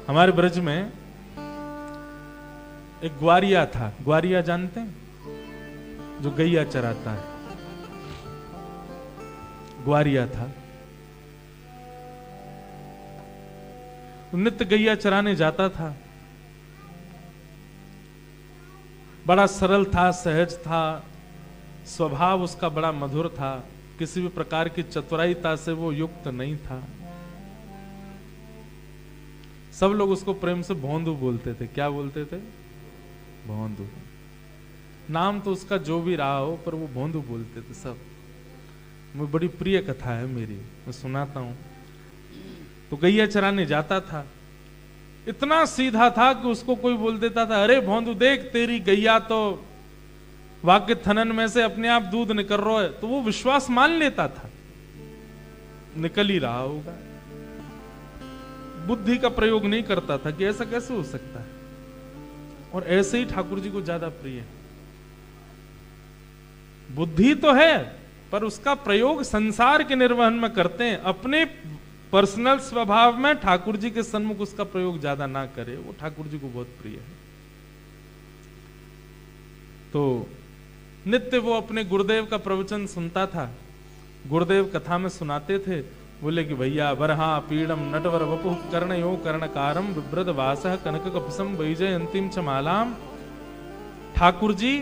हमारे ब्रज में एक ग्वारिया था। ग्वारिया जानते हैं? जो गैया चराता है, ग्वारिया था। नित्य गैया चराने जाता था। बड़ा सरल था, सहज था, स्वभाव उसका बड़ा मधुर था, किसी भी प्रकार की चतुराईता से वो युक्त नहीं था। सब लोग उसको प्रेम से भोंदू बोलते थे। क्या बोलते थे? भोंदू। नाम तो उसका जो भी रहा हो, पर वो भोंदू बोलते थे सब। वो बड़ी प्रिय कथा है मेरी, मैं सुनाता हूं। तो गैया चराने जाता था। इतना सीधा था कि उसको कोई बोल देता था, अरे भोंदू देख, तेरी गैया तो वाक्य थनन में से अपने आप दूध निकल रहा है, तो वो विश्वास मान लेता था, निकल ही रहा होगा। बुद्धि का प्रयोग नहीं करता था कि ऐसा कैसे हो सकता है। और ऐसे ही ठाकुर जी को ज्यादा प्रिय है। बुद्धि तो है, पर उसका प्रयोग संसार के निर्वहन में करते हैं। अपने पर्सनल स्वभाव में ठाकुर जी के सन्मुख उसका प्रयोग ज्यादा ना करे, वो ठाकुर जी को बहुत प्रिय है। तो नित्य वो अपने गुरुदेव का प्रवचन सुनता था। गुरुदेव कथा में सुनाते थे, बोले कि भैया बरहा पीड़म नटवर वपु कर्णयो कर्णकारम विभ्रद वासः कनक कपिसम वैजय अंतिम च मालाम। ठाकुर जी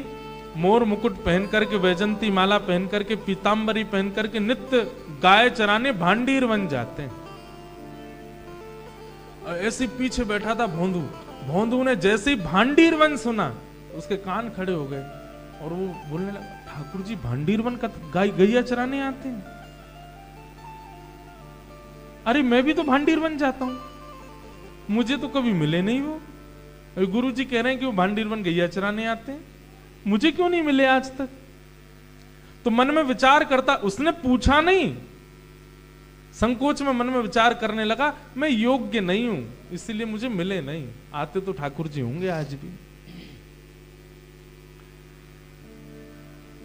मोर मुकुट पहन करके, वैजंती माला पहन करके, पीतांबरी पहन करके नित्य गाय चराने भांडीर बन जाते हैं। ऐसे पीछे बैठा था भोंदू। भोंदू ने जैसे ही भांडीर वन सुना, उसके कान खड़े हो गए और वो बोलने लगा, ठाकुर जी भांडीर वन का गाय गैया चराने आते हैं? अरे मैं भी तो भांडीर बन जाता हूं, मुझे तो कभी मिले नहीं वो। गुरु जी कह रहे हैं कि वो भांडीर बन गैया चराने आते हैं, मुझे क्यों नहीं मिले आज तक? तो मन में विचार करता, उसने पूछा नहीं, संकोच में मन में विचार करने लगा, मैं योग्य नहीं हूं, इसलिए मुझे मिले नहीं। आते तो ठाकुर जी होंगे आज भी।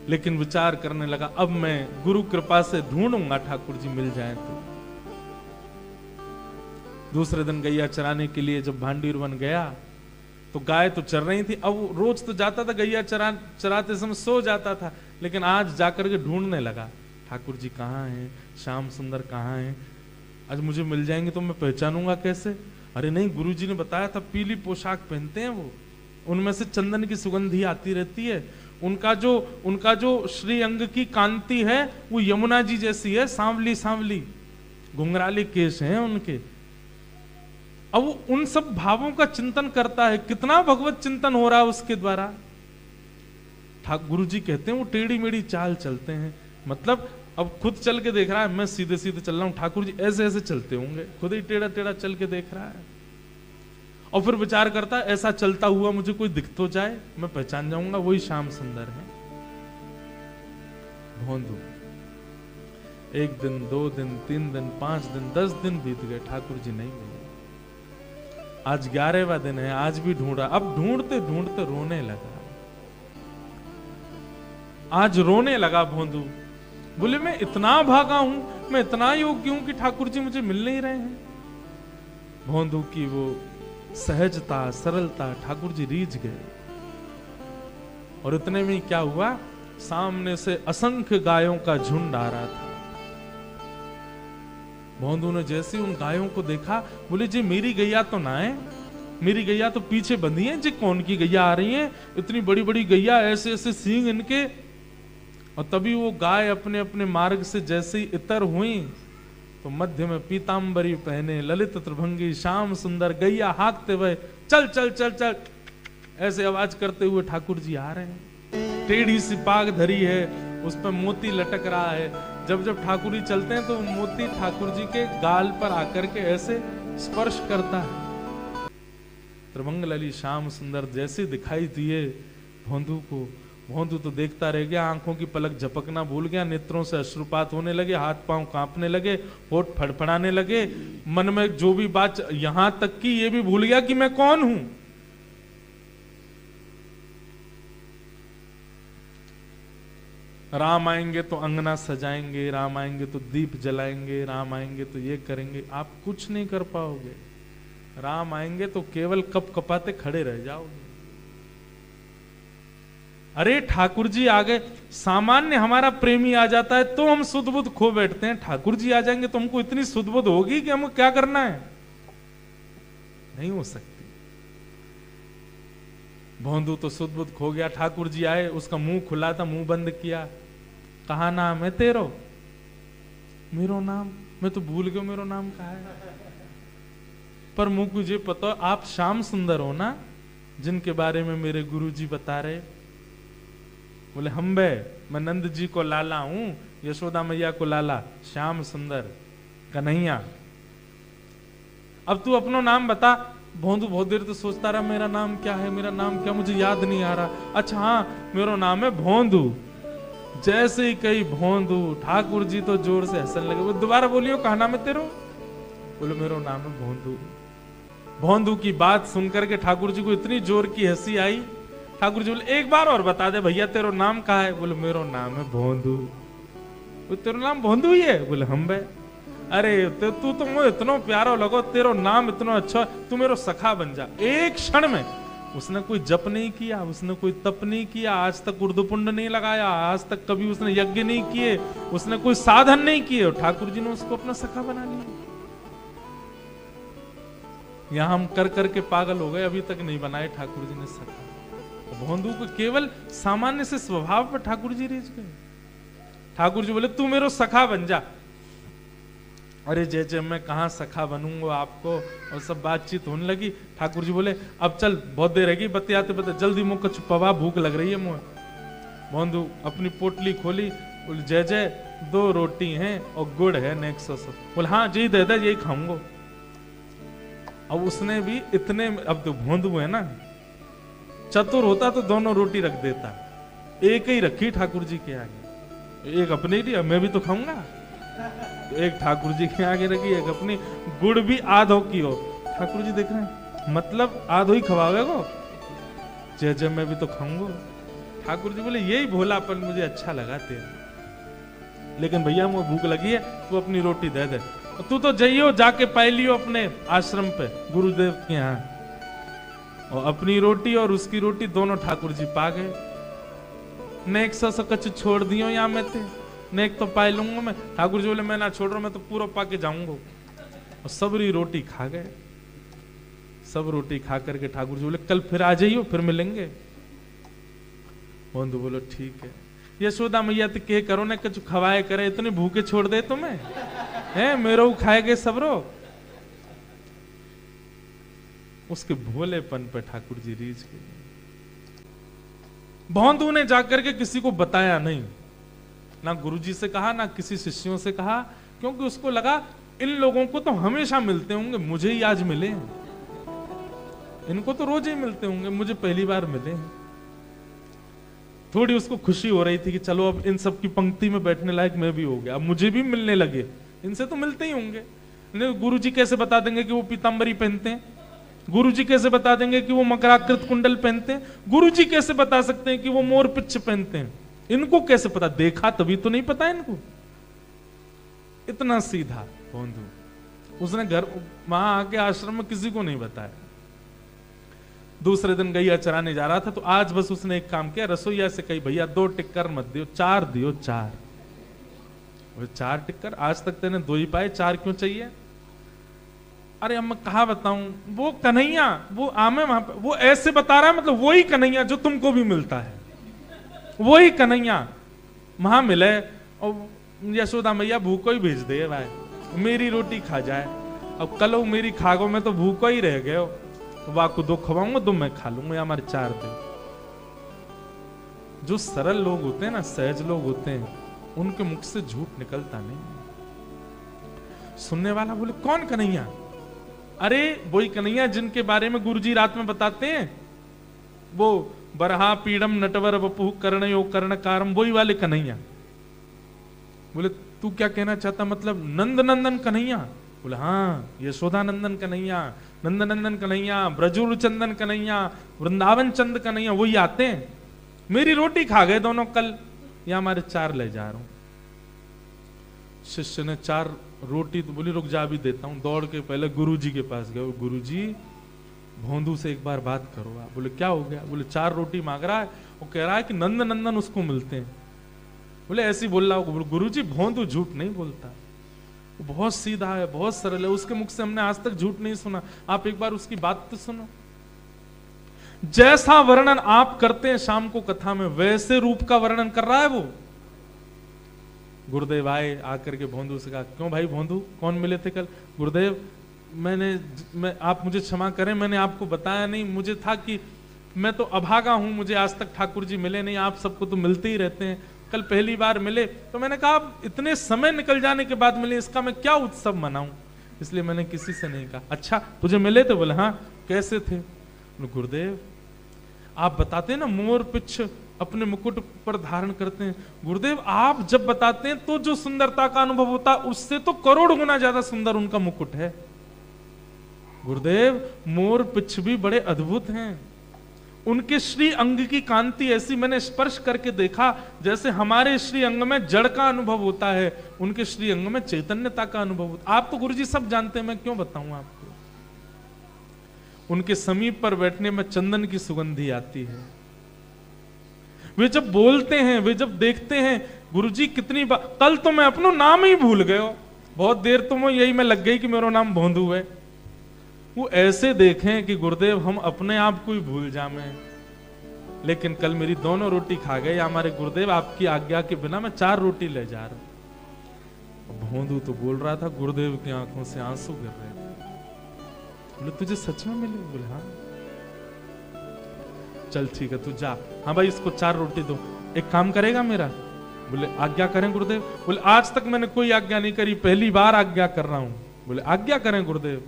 लेकिन विचार करने लगा, अब मैं गुरु कृपा से ढूंढूंगा, ठाकुर जी मिल जाए तो। दूसरे दिन गैया चराने के लिए जब भांडीर वन गया, तो गाय तो चर रही थी। अब रोज तो जाता था गैया चराते समय सो जाता था, लेकिन आज जाकर के ढूंढने लगा, ठाकुर जी कहाँ हैं, श्याम सुंदर कहाँ हैं, आज मुझे मिल जाएंगे तो मैं पहचानूंगा कैसे? अरे नहीं, गुरुजी ने बताया था पीली पोशाक पहनते हैं वो, उनमें से चंदन की सुगंधी आती रहती है, उनका जो श्री अंग की कांति है वो यमुना जी जैसी है, सांवली सांवली, घुंघराले केश हैं उनके। अब वो उन सब भावों का चिंतन करता है। कितना भगवत चिंतन हो रहा है उसके द्वारा। गुरु जी कहते हैं वो टेढ़ी मेढ़ी चाल चलते हैं, मतलब अब खुद चल के देख रहा है, मैं सीधे सीधे चल रहा हूं, ठाकुर जी ऐसे ऐसे चलते होंगे, खुद ही टेढ़ा टेढ़ा चल के देख रहा है। और फिर विचार करता है, ऐसा चलता हुआ मुझे कोई दिख तो जाए, मैं पहचान जाऊंगा वही श्याम सुंदर है। भोंदू। 1 दिन 2 दिन 3 दिन 5 दिन 10 दिन बीत गए, ठाकुर जी नहीं मिले। आज 11वां दिन है, आज भी ढूंढा। अब ढूंढते ढूंढते रोने लगा। आज रोने लगा भोंदू। बोले मैं इतना भागा हूं, मैं इतना योग्य हूं कि ठाकुर जी मुझे मिल नहीं रहे हैं। भोंदू की वो सहजता, सरलता, ठाकुर जी रीझ गए। और इतने में क्या हुआ, सामने से असंख्य गायों का झुंड आ रहा था। भोंदू ने जैसे उन गायों को देखा, बोले जी मेरी गैया तो ना है, मेरी गैया तो पीछे बंधी है, जी कौन की गैया आ रही है, इतनी बड़ी बड़ी गैया, ऐसे ऐसे सींग इनके। और तभी वो गाय अपने अपने मार्ग से जैसे ही इतर हुई, तो मध्य में पीतांबरी पहने, ललित त्रिभंगी, श्याम सुंदर गैया हाँकते हुए चल चल चल चल ऐसे आवाज करते हुए ठाकुर जी आ रहे हैं। टेढ़ी सी पाग धरी है, उस पर मोती लटक रहा है। जब जब ठाकुर जी चलते हैं तो मोती ठाकुर जी के गाल पर आकर के ऐसे स्पर्श करता है। त्रिभंग लली श्याम सुंदर जैसे दिखाई दिए भोंदू को, भोंदू तो देखता रह गया, आंखों की पलक झपकना भूल गया, नेत्रों से अश्रुपात होने लगे, हाथ पांव कांपने लगे, होठ फड़फड़ाने लगे। मन में जो भी बात, यहां तक कि ये भी भूल गया कि मैं कौन हूं। राम आएंगे तो अंगना सजाएंगे, राम आएंगे तो दीप जलाएंगे, राम आएंगे तो ये करेंगे, आप कुछ नहीं कर पाओगे। राम आएंगे तो केवल कप कपाते खड़े रह जाओगे। अरे ठाकुर जी आ गए, सामान्य हमारा प्रेमी आ जाता है तो हम सुध बुध खो बैठते हैं, ठाकुर जी आ जाएंगे तो हमको इतनी सुध बुध होगी कि हमको क्या करना है, नहीं हो सकती। भोंदू तो सुध बुध खो गया, ठाकुर जी आए, उसका मुंह खुला था, मुंह बंद किया, कहा नाम है तेरो? मेरो नाम, मैं तो भूल गया मेरो नाम कहा है। पर मुझे पता, आप श्याम सुंदर हो ना, जिनके बारे में मेरे गुरु जी बता रहे। बोले हम बे, मैं नंद जी को लाला हूं, यशोदा मैया को लाला, श्याम सुंदर कन्हैया। अब तू अपना नाम बता। भोंदू बहुत देर तो सोचता रहा, मेरा नाम क्या है, मेरा नाम क्या, मुझे याद नहीं आ रहा। अच्छा हाँ, मेरा नाम है भोंदू। जैसे ही कही भोंदू, ठाकुर जी तो जोर से हंसने लगे। वो दोबारा बोलियो, कहा नाम है तेरो? बोले मेरा नाम है भोंदू। भोंदू की बात सुनकर के ठाकुर जी को इतनी जोर की हंसी आई। ठाकुर जी बोले एक बार और बता दे भैया, तेरा नाम कहा है? बोले मेरा नाम है भोंदू। तेरा नाम भोंदू ही है? बोले हम बे। अरे तू तो मुझे इतना प्यारा लगो, तेरा नाम इतना अच्छा, तू मेरा सखा बन जा। एक क्षण में उसने कोई जप नहीं किया, उसने कोई तप नहीं किया, आज तक उर्दू पुंड नहीं लगाया, आज तक कभी उसने यज्ञ नहीं किए, उसने कोई साधन नहीं किए, ठाकुर जी ने उसको अपना सखा बना लिया। यहां हम कर करके पागल हो गए, अभी तक नहीं बनाए ठाकुर जी ने सखा। भोंदू को केवल सामान्य से स्वभाव पर ठाकुर जी रीझ गए। ठाकुर जी बोले तू मेरा सखा बन जा। अरे जय जय, मैं कहां सखा बनूंगा आपको, और सब बातचीत होने लगी। ठाकुर जी बोले अब चल, बहुत देर रहेगी बतियाते बतियाते, जल्दी मुंह का छुपवा, भूख लग रही है मुंह। भोंदू अपनी पोटली खोली, बोले जय जय 2 रोटी हैं और गुड़ है नेक्स्ट। बोले हाँ जी दे दे, यही खाऊंगा। अब उसने भी इतने, अब तो भोंदू है ना, चतुर होता तो दोनों रोटी रख देता, एक ही रखी ठाकुर जी के आगे, एक अपने लिए, मैं भी तो खाऊंगा। तो एक ठाकुर जी के आगे रखी, एक अपनी। गुड़ भी आधो की हो। ठाकुर जी देख रहे हैं, मतलब आधो ही खवावे को, जय जय मैं भी तो खाऊंगा। ठाकुर जी बोले यही भोलापन मुझे अच्छा लगा तेरा, लेकिन भैया मुझे भूख लगी है, तू अपनी रोटी दे दे। तू तो जाइयो, जाके पाई लियो अपने आश्रम पे गुरुदेव के यहाँ। और अपनी रोटी और उसकी रोटी दोनों ठाकुर जी पा गए। नेक सो कछ छोड़ दियो यहाँ में थे, नेक तो पाई लूंगा मैं। ठाकुर जी बोले मैं ना छोड़ रहा, मैं तो पूरा पा के जाऊंगा। और सबरी रोटी खा गए। सब रोटी खा करके ठाकुर जी बोले कल फिर आ जाइयो, फिर मिलेंगे। बंधु बोलो ठीक है। यशोदा मैया तो के करो ना, कुछ खवाए करे, इतने भूखे छोड़ दे तुम्हें है, मेरो खाए गए सबरो। उसके भोलेपन पर ठाकुर जी रीझ गए। भोंदू ने जाकर के किसी को बताया नहीं, ना गुरुजी से कहा, ना किसी शिष्यों से कहा, क्योंकि उसको लगा इन लोगों को तो हमेशा मिलते होंगे, मुझे ही आज मिले हैं। इनको तो रोज ही मिलते होंगे, मुझे पहली बार मिले हैं। थोड़ी उसको खुशी हो रही थी कि चलो अब इन सब की पंक्ति में बैठने लायक मैं भी हो गया, अब मुझे भी मिलने लगे, इनसे तो मिलते ही होंगे। गुरुजी कैसे बता देंगे कि वो पीतांबरी पहनते हैं? गुरुजी कैसे बता देंगे कि वो मकराकृत कुंडल पहनते हैं? गुरुजी कैसे बता सकते हैं कि वो मोर पिच्छ पहनते हैं? इनको कैसे पता? देखा तभी तो नहीं पता इनको। इतना सीधा बंधु, उसने घर वहां आके आश्रम में किसी को नहीं बताया। दूसरे दिन गैया चराने जा रहा था, तो आज बस उसने एक काम किया, रसोईया से कही भैया 2 टिक्कर मत दियो, 4 दियो, 4। 4 टिक्कर? आज तक तेने 2 ही पाए, 4 क्यों चाहिए? अरे अब मैं कहा बताऊं, वो कन्हैया, वो आमे वहां पे, वो ऐसे बता रहा है, मतलब वही कन्हैया जो तुमको भी मिलता है, वही कन्हैया वहां मिले। और यशोदा मैया भूखो ही भेज दे भाई, मेरी रोटी खा जाए। अब कल मेरी खागो में तो भूखो ही रह गए हो, वाकु 2 खवाऊंगा, 2 मैं खा लूंगा, हमारे 4 दे। जो सरल लोग होते हैं ना, सहज लोग होते हैं, उनके मुख से झूठ निकलता नहीं। सुनने वाला बोले कौन कन्हैया? अरे वही कन्हैया जिनके बारे में गुरुजी रात में बताते हैं, वो बरहा पीड़म नटवर वपु कर्णयो कर्णकारम, वही वाले कन्हैया। बोले तू क्या कहना चाहता, मतलब नंद नंदन कन्हैया? बोले हाँ, यशोदा नंदन कन्हैया, नंद नंदन कन्हैया, ब्रजूर चंदन कन्हैया, वृंदावन चंद कन्हैया, वही आते हैं। मेरी रोटी खा गए दोनों कल, या हमारे 4 ले जा रहा हूं। शिष्य ने 4 रोटी तो बोली रुक जा अभी देता हूँ। दौड़ के पहले गुरुजी के पास गए। गुरुजी भोंदू से एक बार बात करो। आप बोले क्या हो गया? बोले 4 रोटी मांग रहा है, वो कह रहा है कि नंद नंदन उसको मिलते हैं। बोले ऐसे ही बोल रहा हो। गुरुजी भोंदू झूठ नहीं बोलता, वो बहुत सीधा है, बहुत सरल है, उसके मुख से हमने आज तक झूठ नहीं सुना। आप एक बार उसकी बात तो सुनो। जैसा वर्णन आप करते हैं शाम को कथा में, वैसे रूप का वर्णन कर रहा है वो। गुरुदेव आए, आकर के भोंदू से कहा क्यों भाई भोंदू, कौन मिले थे कल? गुरुदेव आप मुझे क्षमा करें, मैंने आपको बताया नहीं, मुझे था कि मैं तो अभागा हूं, मुझे आज तक ठाकुर जी मिले नहीं, आप सबको तो मिलते ही रहते हैं, कल पहली बार मिले तो मैंने कहा इतने समय निकल जाने के बाद मिले, इसका मैं क्या उत्सव मनाऊं, इसलिए मैंने किसी से नहीं कहा। अच्छा तुझे मिले थे? बोले हाँ। कैसे थे? गुरुदेव आप बताते हैं ना मोर पिछ अपने मुकुट पर धारण करते हैं। गुरुदेव आप जब बताते हैं तो जो सुंदरता का अनुभव होता है उससे तो करोड़ गुना ज्यादा सुंदर उनका मुकुट है। गुरुदेव मोर पिछ भी बड़े अद्भुत हैं, उनके श्री अंग की कांति ऐसी मैंने स्पर्श करके देखा जैसे हमारे श्री अंग में जड़ का अनुभव होता है, उनके श्री अंग में चैतन्यता का अनुभव होता। आप तो गुरुजी सब जानते हैं, मैं क्यों बताऊं आपको। उनके समीप पर बैठने में चंदन की सुगंधी आती है। वे जब बोलते हैं, वे जब देखते हैं, गुरुजी कितनी बार, कल तो मैं अपना नाम ही भूल गए, बहुत देर तो मैं यही में लग गई कि मेरा नाम भोंदू है। वो ऐसे देखें कि गुरुदेव हम अपने आप को ही भूल जामे, लेकिन कल मेरी दोनों रोटी खा गए हमारे गुरुदेव, आपकी आज्ञा के बिना मैं 4 रोटी ले जा रहा हूं। भोंदू तो बोल रहा था, गुरुदेव की आंखों से आंसू गिर रहे थे। बोले तुझे सच में मिले? बोले हाँ। चल ठीक है तू जा। हाँ भाई इसको 4 रोटी दो, एक काम करेगा मेरा? बोले आज्ञा करें गुरुदेव। बोले आज तक मैंने कोई आज्ञा नहीं करी, पहली बार आज्ञा कर रहा हूं। बोले आज्ञा करें गुरुदेव।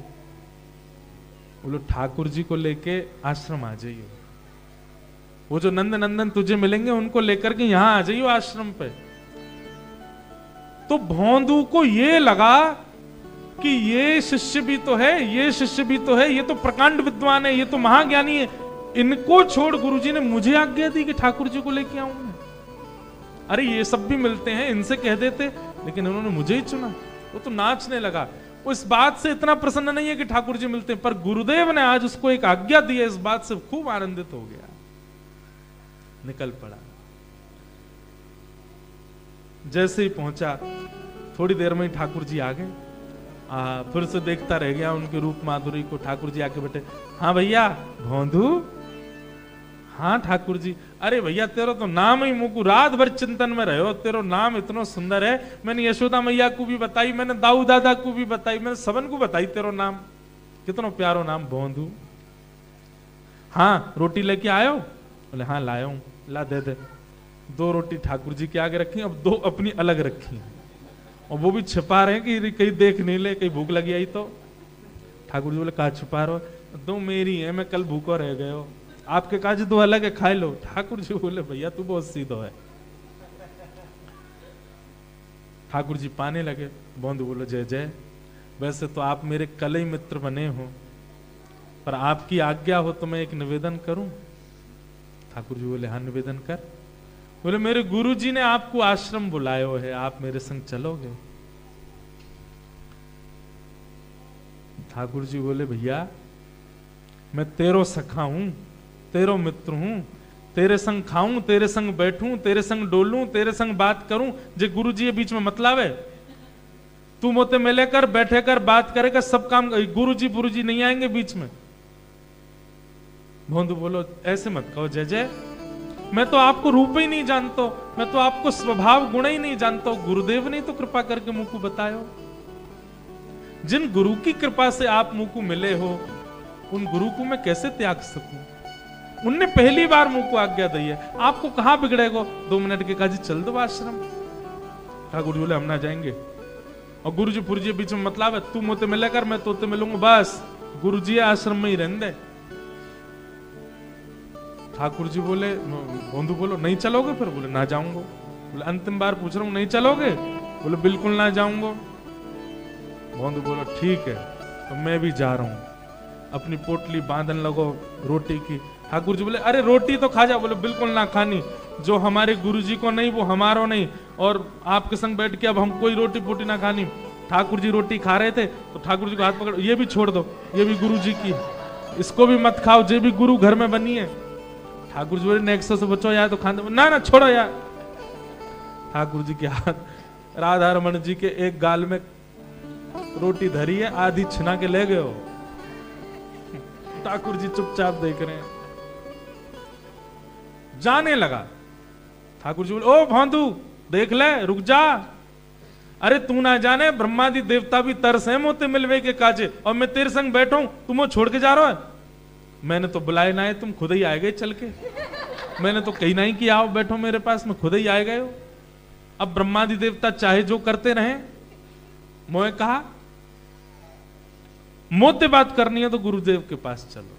बोलो ठाकुर जी को लेके आश्रम आ जाइए, वो जो नंद नंदन तुझे मिलेंगे उनको लेकर के यहां आ जाइए आश्रम पे। तो भोंदू को ये लगा कि ये शिष्य भी तो है, ये शिष्य भी तो है, ये तो प्रकांड विद्वान है, ये तो महाज्ञानी है, इनको छोड़ गुरुजी ने मुझे आज्ञा दी कि ठाकुर जी को लेके आऊं मैं। अरे ये सब भी मिलते हैं, इनसे कह देते, लेकिन उन्होंने मुझे ही चुना। वो तो नाचने लगा। वो इस बात से इतना प्रसन्न नहीं है कि ठाकुर जी मिलते हैं, पर गुरुदेव ने आज उसको एक आज्ञा दी है, इस बात से खूब आनंदित हो गया, निकल पड़ा। जैसे ही पहुंचा थोड़ी देर में ही ठाकुर जी आ गए। फिर से देखता रह गया उनके रूप माधुरी को। ठाकुर जी आके बैठे। हाँ भैया भोंदू? हाँ ठाकुर जी। अरे भैया तेरा तो नाम ही मुकु, रात भर चिंतन में रहे हो, तेरा नाम इतना सुंदर है, मैंने यशोदा मैया को भी बताई, मैंने दाऊ दादा को भी बताई, मैंने सबन को बताई तेरा नाम, कितना प्यारो नाम भोंदू। हाँ रोटी लेके आयो? बोले हाँ लाया हूं। ला दे दे। 2 रोटी ठाकुर जी के आगे रखी, अब 2 अपनी अलग रखी, और वो भी छिपा रहे हैं कि कहीं देख नहीं ले, कहीं भूख लगी आई तो। ठाकुर जी बोले कहा छुपा रहे हो? 2 मेरी है, मैं कल भूखो रह गए हो, आपके काज 2 अलग है, खाए लो। ठाकुर जी बोले भैया तू बहुत सीधो है। ठाकुर जी पाने लगे। भोंदू बोलो जय जय। वैसे तो आप मेरे कलई मित्र बने हो, पर आपकी आज्ञा हो तो मैं एक निवेदन करूं? ठाकुर जी बोले हाँ निवेदन कर। बोले मेरे गुरु जी ने आपको आश्रम बुलायो है, आप मेरे संग चलोगे? ठाकुर जी बोले भैया मैं तेरो सखा हूं, तेरो मित्र हूं, तेरे संग खाऊं, तेरे संग बैठूं, तेरे संग डोलूं, तेरे संग बात करूं, जे गुरु जी बीच में मतलब है? तू मोते मिले कर, बैठे कर, बात करेगा, सब काम। गुरु जी नहीं आएंगे बीच में। भोंदू बोलो ऐसे मत कहो जय जय, मैं तो आपको रूप ही नहीं जानता, मैं तो आपको स्वभाव गुण ही नहीं जानता। गुरुदेव ने तो कृपा करके मुझको बतायो। जिन गुरु की कृपा से आप मुझको मिले हो, उन गुरु को मैं कैसे त्याग सकूं? उनने पहली बार मुझको आज्ञा दी है, आपको कहां बिगड़ेगा? 2 मिनट के काजी चल दो आश्रम। ठाकुर जी बोले हम ना जाएंगे। और गुरु जी पुरजी बीच में मतलब है, तू मुझसे मिले कर, मैं तोते मिलूंगा, बस गुरु जी आश्रम में ही रहने दे। ठाकुर जी बोले, भोंदू बोलो नहीं चलोगे? फिर बोले ना जाऊंगा। बोले अंतिम बार पूछ रहा हूं नहीं चलोगे? बोले बिल्कुल ना जाऊंगा। भोंदू बोलो ठीक है तो मैं भी जा रहा हूं। अपनी पोटली बांधन लगो रोटी की। ठाकुर जी बोले अरे रोटी तो खा जा। बोले बिल्कुल ना खानी, जो हमारे गुरु जी को नहीं वो हमारो नहीं, और आपके संग बैठ के अब हम कोई रोटी पोटी ना खानी। ठाकुर जी रोटी खा रहे थे तो ठाकुर जी को हाथ पकड़, ये भी छोड़ दो, ये भी गुरु जी की, इसको भी मत खाओ, ये भी गुरु घर में बनी है। ठाकुर जी बोले नेक्स्ट से बचो यार, तो खाने ना ना छोड़ो यार। ठाकुर जी के हाथ राधा रमन जी के एक गाल में रोटी धरी है, आधी छिना के ले गए हो। ठाकुर जी चुपचाप देख रहे हैं। जाने लगा, ठाकुर जी बोले ओ भौंदू देख ले, रुक जा, अरे तू ना जाने ब्रह्मादि देवता भी तरसे मोते मिलवे के काजे, और मैं तेरे संग बैठा हूं, तुम वो छोड़ के जा रहा है। मैंने तो बुलाए ना है, तुम खुद ही आए गए चल के, मैंने तो कही नहीं कि आओ बैठो मेरे पास में, खुद ही आए गए हो। अब ब्रह्मादि देवता चाहे जो करते रहे, मोए कहा मोते बात करनी है तो गुरुदेव के पास चलो।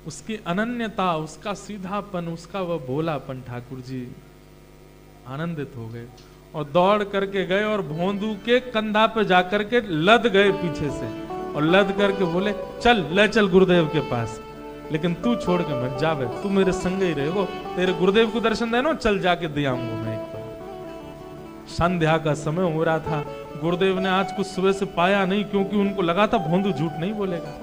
उसकी अनन्यता, उसका सीधापन, उसका वह भोलापन, ठाकुर जी आनंदित हो गए और दौड़ करके गए और भोंदू के कंधा पे जाकर के लद गए पीछे से, और लद करके बोले चल ले चल गुरुदेव के पास, लेकिन तू छोड़ के मत जावे, तू मेरे संग ही रहेगो, तेरे गुरुदेव को दर्शन देना, चल जाके दे आऊंगा मैं एक बार। संध्या का समय हो रहा था, गुरुदेव ने आज कुछ सुबह से पाया नहीं, क्योंकि उनको लगा था भोंदू झूठ नहीं बोलेगा।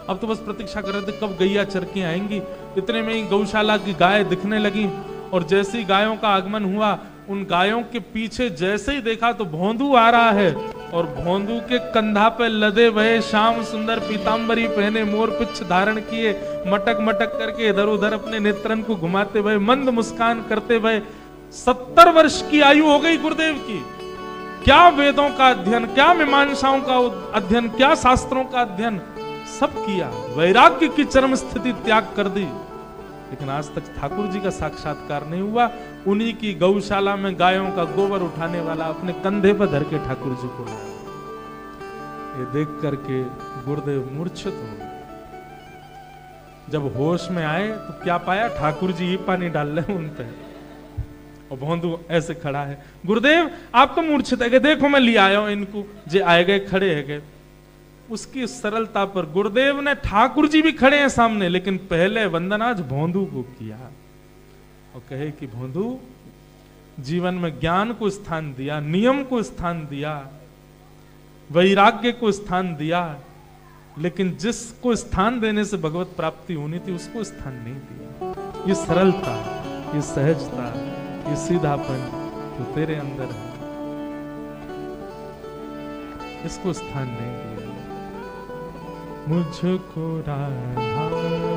अब तो बस प्रतीक्षा कर रहे थे कब गैया चरकी आएंगी। इतने में ही गौशाला की गाय दिखने लगी, और जैसे ही गायों का आगमन हुआ, उन गायों के पीछे जैसे ही देखा तो भोंदू आ रहा है, और भोंदू के कंधा पे लदे हुए श्याम सुंदर पीतांबरी पहने, मोर पिच्छ धारण किए, मटक मटक करके इधर उधर अपने नेत्रन को घुमाते हुए, मंद मुस्कान करते हुए, 70 वर्ष की आयु हो गई गुरुदेव की। क्या वेदों का अध्ययन, क्या मीमांसाओं का अध्ययन, क्या शास्त्रों का अध्ययन, सब किया, वैराग्य की चरम स्थिति त्याग कर दी, लेकिन आज तक ठाकुर जी का साक्षात्कार नहीं हुआ। उन्हीं की गौशाला में गायों का गोबर उठाने वाला अपने कंधे पर धर के ठाकुर जी को लाया। ये देख करके गुरुदेव मूर्छित हो गए। जब होश में आए तो क्या पाया, ठाकुर जी ही पानी डाल रहे उन पे, और भोंदू ऐसे खड़ा है। गुरुदेव आप तो मूर्छित है, देखो मैं ले आया हूं इनको, जे आए गए खड़े है गए। उसकी सरलता पर गुरुदेव ने, ठाकुर जी भी खड़े हैं सामने, लेकिन पहले वंदन आज भोंदू को किया, और कहे कि भोंदू जीवन में ज्ञान को स्थान दिया, नियम को स्थान दिया, वैराग्य को स्थान दिया, लेकिन जिसको स्थान देने से भगवत प्राप्ति होनी थी उसको स्थान नहीं दिया। ये सरलता, ये सहजता, ये सीधापन जो तेरे अंदर है, इसको स्थान नहीं दिया। मुझको राधा